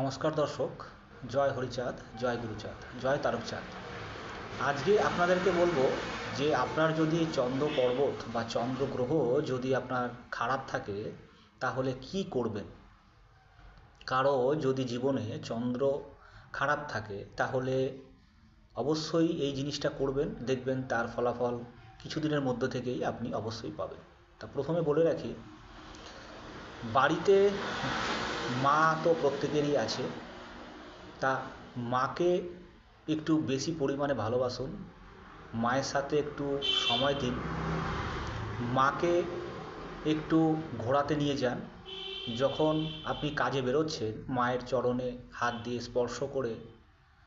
নমস্কার দর্শক, জয় হরিচাঁদ, জয় গুরুচাঁদ, জয় তারকচাঁদ। আজকে আপনাদেরকে বলবো যে আপনার যদি চন্দ্র পর্বত বা চন্দ্র গ্রহ যদি আপনার খারাপ থাকে তাহলে কি করবেন। কারো যদি জীবনে চন্দ্র খারাপ থাকে তাহলে অবশ্যই এই জিনিসটা করবেন, দেখবেন তার ফলাফল কিছুদিনের মধ্য থেকেই আপনি অবশ্যই পাবেন। তা প্রথমে বলে রাখি, বাড়িতে মা তো প্রত্যেকেরই আছে, তা মাকে একটু বেশি পরিমাণে ভালোবাসুন, মায়ের সাথে একটু সময় দিন, মাকে একটু ঘোরাতে নিয়ে যান। যখন আপনি কাজে বেরোচ্ছেন, মায়ের চরণে হাত দিয়ে স্পর্শ করে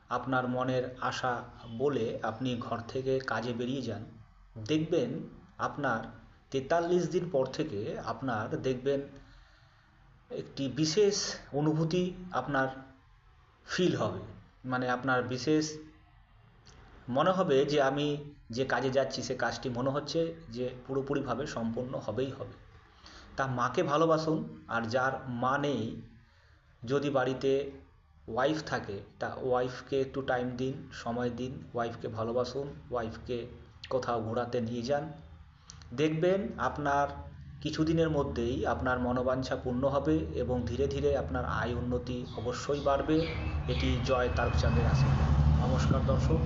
আপনার মনের আশা বলে আপনি ঘর থেকে কাজে বেরিয়ে যান। দেখবেন আপনার 43 দিন পর থেকে আপনার দেখবেন একটি বিশেষ অনুভূতি আপনার ফিল হবে। মানে আপনার বিশেষ মনে হবে যে আমি যে কাজে যাচ্ছি সে কাজটি মনে হচ্ছে যে পুরোপুরিভাবে সম্পন্ন হবেই হবে। তা মাকে ভালোবাসুন। আর যার মা নেই, যদি বাড়িতে ওয়াইফ থাকে তা ওয়াইফকে একটু টাইম দিন, সময় দিন, ওয়াইফকে ভালোবাসুন, ওয়াইফকে কোথাও ঘোরাতে নিয়ে যান। দেখবেন আপনার কিছুদিনের মধ্যেই আপনার মনোবাঞ্ছা পূর্ণ হবে এবং ধীরে ধীরে আপনার আয় উন্নতি অবশ্যই বাড়বে। এটি জয় তারকচাঁদের আশীর্বাদ। নমস্কার দর্শক,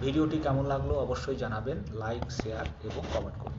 ভিডিওটি কেমন লাগলো অবশ্যই জানাবেন, লাইক, শেয়ার এবং কমেন্ট করুন।